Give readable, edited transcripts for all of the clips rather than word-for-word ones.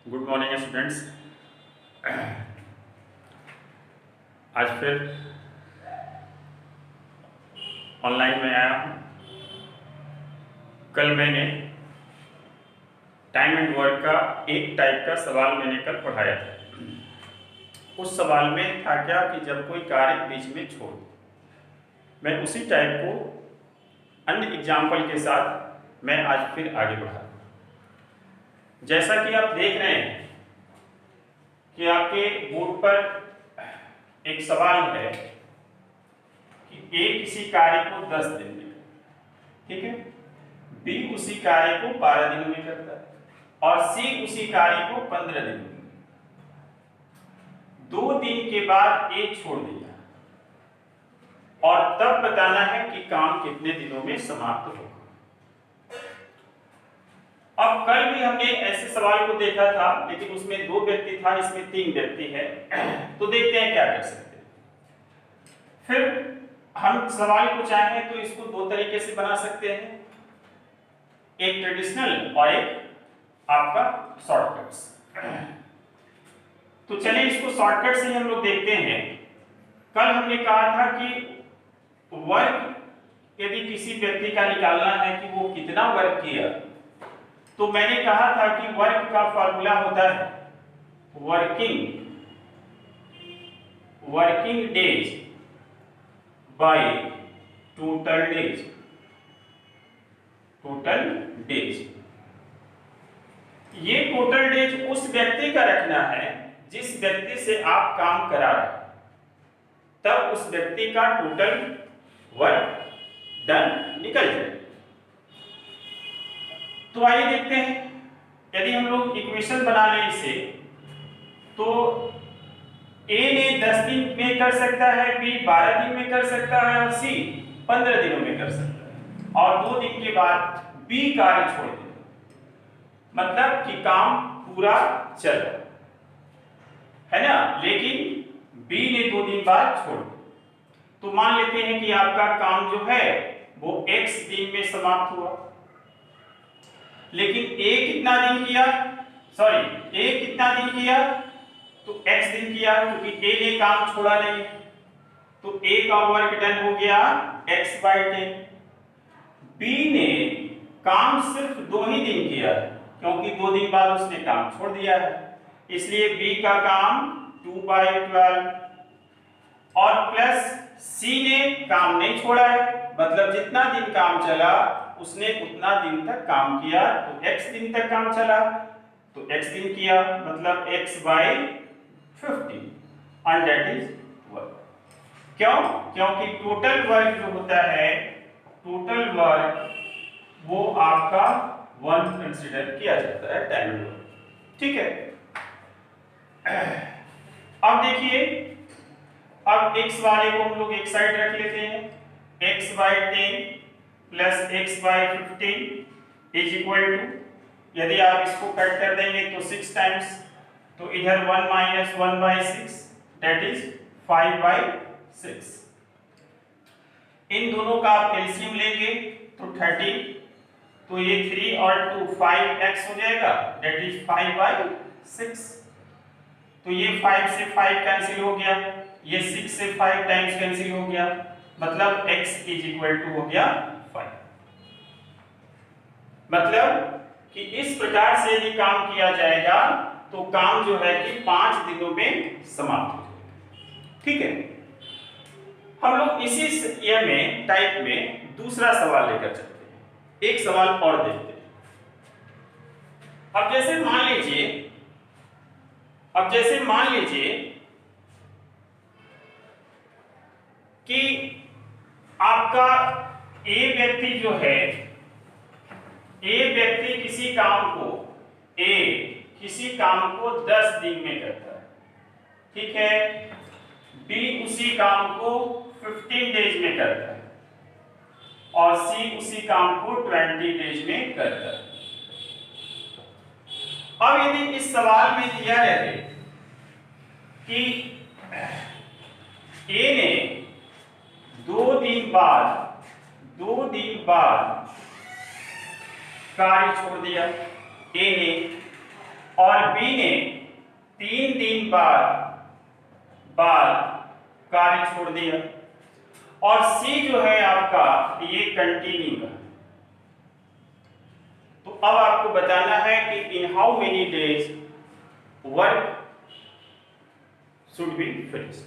Good morning students. आज फिर online में आया हूँ। कल मैंने टाइम एंड वर्क का एक टाइप का सवाल मैंने कल पढ़ाया था। उस सवाल में था क्या कि जब कोई कार्य बीच में छोड़ दे, मैं उसी टाइप को अन्य एग्जाम्पल के साथ मैं आज फिर आगे बढ़ा। जैसा कि आप देख रहे हैं कि आपके बोर्ड पर एक सवाल है कि ए किसी कार्य को 10 दिन में करता है, ठीक है, बी उसी कार्य को 12 दिनों में करता है और सी उसी कार्य को 15 दिनों में। 2 दिन के बाद ए छोड़ दिया और तब बताना है कि काम कितने दिनों में समाप्त होगा। अब कल भी हमने ऐसे सवाल को देखा था, लेकिन उसमें 2 व्यक्ति था, इसमें 3 व्यक्ति है। तो देखते हैं क्या कर सकते हैं। फिर हम सवाल को चाहें तो इसको 2 तरीके से बना सकते हैं, एक ट्रेडिशनल और एक आपका शॉर्टकट्स। तो चलिए इसको शॉर्टकट से हम लोग देखते हैं। कल हमने कहा था कि वर्क यदि किसी व्यक्ति का निकालना है कि वो कितना वर्क किया, तो मैंने कहा था कि वर्क का फॉर्मूला होता है working days by total days. ये टोटल डेज उस व्यक्ति का रखना है जिस व्यक्ति से आप काम करा रहे हैं, तब उस व्यक्ति का टोटल वर्क डन निकल जाए। तो आइए देखते हैं, यदि हम लोग इक्वेशन बना लें इसे, तो ए ने 10 दिन में कर सकता है, बी 12 दिन में कर सकता है और सी 15 दिनों में कर सकता है, और 2 दिन के बाद बी कार्य छोड़ देगा, मतलब कि काम पूरा चल रहा है ना, लेकिन बी ने 2 दिन बाद छोड़ दिया। तो मान लेते हैं कि आपका काम जो है वो x दिन में समाप्त हुआ, लेकिन ए कितना दिन किया, तो x दिन किया, क्योंकि ए ने काम छोड़ा नहीं, तो ए का वर्क डन हो गया x/10। बी ने काम सिर्फ 2 ही दिन किया, क्योंकि 2 दिन बाद उसने काम छोड़ दिया है, इसलिए बी का काम 2/12, और प्लस सी ने काम नहीं छोड़ा है, मतलब जितना दिन काम चला उसने उतना दिन तक काम किया, तो x दिन तक काम चला तो x दिन किया, मतलब x/15, and that is work. क्यों? क्योंकि टोटल वर्क जो होता है, टोटल वर्क वो आपका 1 कंसीडर किया जाता है टाइम वर्क, ठीक है। अब देखिए, अब x वाले को हम लोग एक साइड रख लेते हैं, x/10 plus x/15 is equal to, यदि आप इसको कट कर देंगे तो 6 टाइम्स, तो इधर 1 माइनस 1/6 दैट इज 5/6। इन दोनों का आप एलसीएम लेंगे तो 30, तो ये 3 और 2 5x हो जाएगा, दैट इज 5/6। तो ये 5 से 5 कैंसिल हो गया, ये 6 से 5 टाइम्स कैंसिल हो गया, मतलब x इज इक्वल टू हो गया 5। मतलब कि इस प्रकार से यदि काम किया जाएगा तो काम जो है कि 5 दिनों में समाप्त हो जाएगा, ठीक है। हम लोग इसी में टाइप में दूसरा सवाल लेकर चलते हैं, एक सवाल और देखते हैं। अब जैसे मान लीजिए कि आपका ए व्यक्ति जो है, किसी काम को 10 दिन में करता है, ठीक है, बी उसी काम को 15 डेज में करता है और सी उसी काम को 20 डेज में करता है। अब यदि इस सवाल में दिया रहे कि ए ने 2 दिन बाद कार्य छोड़ दिया, ए ने और बी ने 3 दिन बाद कार्य छोड़ दिया, और सी जो है आपका ये कंटिन्यू का। तो अब आपको बताना है कि in how many days work should be finished.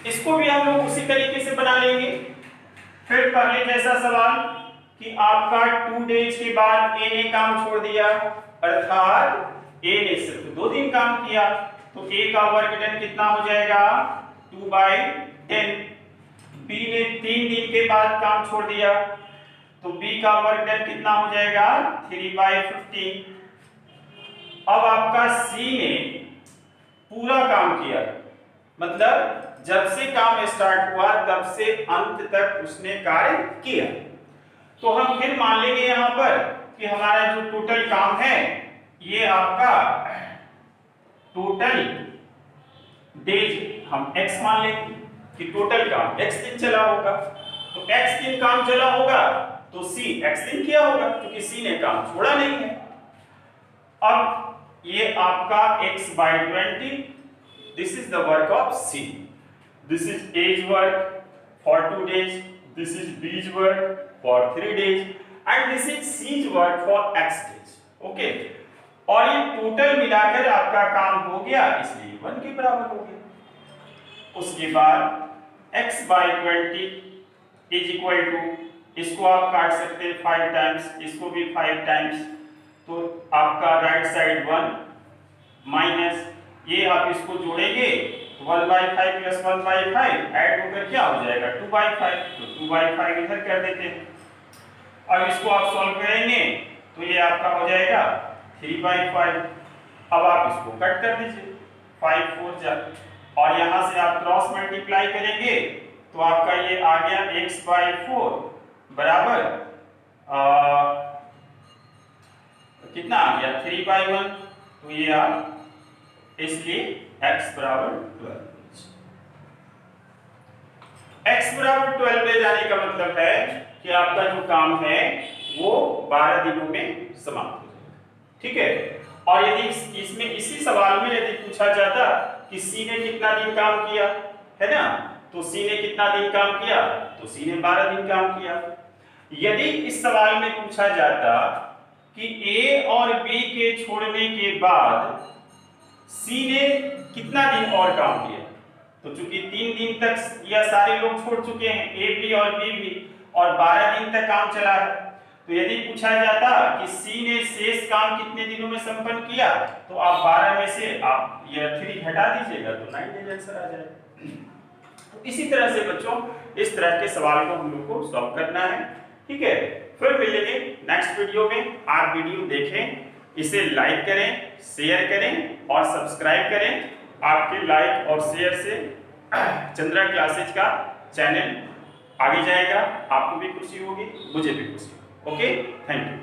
इसको भी हम लोग उसी तरीके से बना लेंगे। फिर पहले जैसा सवाल कि आपका 2 डेज के बाद ए ने काम छोड़ दिया, अर्थात ए ने सिर्फ 2 दिन काम किया, तो ए का वर्क डन कितना हो जाएगा 2/10। बी ने 3 दिन के बाद काम छोड़ दिया, तो बी का वर्क डन कितना हो जाएगा 3/15। अब आपका सी ने पूरा काम किया, मतलब जब से काम स्टार्ट हुआ तब से अंत तक उसने कार्य किया। तो हम फिर मान लेंगे यहां पर कि हमारा जो टोटल काम है ये आपका टोटल डेज हम x मान लेंगे कि टोटल काम x दिन चला होगा। तो x दिन काम चला होगा तो c x दिन किया होगा, क्योंकि c ने काम छोड़ा नहीं है। अब ये आपका x/20, this is the work of c, this is A's work for 2 days, this is B's work for 3 days and this is C's work for x days। Okay, और ये टोटल मिलाकर आपका काम हो गया, इसलिए 1 के बराबर हो गया। उसके बाद x/20 इज इक्वल टू, इसको आप काट सकते हैं 5 टाइम्स, इसको भी 5 टाइम्स, तो आपका राइट साइड 1 माइनस ये आप इसको जोड़ेंगे 1/5 प्लस 1/5 ऐड होकर क्या हो जाएगा 2/5, तो 2/5 इधर कर देते हैं। अब इसको आप सॉल्व करेंगे तो ये आपका हो जाएगा 3/5। अब आप इसको कट कर दीजिए, 5 4 जा, और यहां से आप क्रॉस मल्टीप्लाई करेंगे तो आपका ये आ गया x/4 बराबर कितना आ गया 3/1, तो ये आप इसलिए x बराबर 12। x बराबर 12 ले जाने का मतलब है कि आपका जो काम है वो 12 दिनों में समाप्त हो जाएगा, ठीक है। और यदि इसमें इसी सवाल में यदि पूछा जाता कि C ने कितना दिन काम किया, है ना, तो C ने कितना दिन काम किया, तो C ने 12 दिन काम किया। यदि इस सवाल में पूछा जाता कि A और B के छोड़ने के बाद C ने कितना दिन और काम किया, तो चूंकि 3 दिन तक यह सारे लोग छोड़ चुके हैं, A भी और B भी, और 12 दिन तक काम चला है, तो यदि पूछा जाता कि C ने शेष काम कितने दिनों में संपन्न किया, तो आप 12 में से आप यह 3 घटा दीजिएगा तो 9 डेज आंसर आ जाएगा। तो इसी तरह से बच्चों इस तरह के सवाल को हम लोग को सॉल्व करना है, ठीक है। फिर मिलेंगे नेक्स्ट वीडियो में। आप वीडियो देखें, इसे लाइक करें, शेयर करें और सब्सक्राइब करें। आपके लाइक और शेयर से चंद्रा क्लासेज का चैनल आगे जाएगा, आपको भी खुशी होगी, मुझे भी खुशी होगी। Okay, thank you.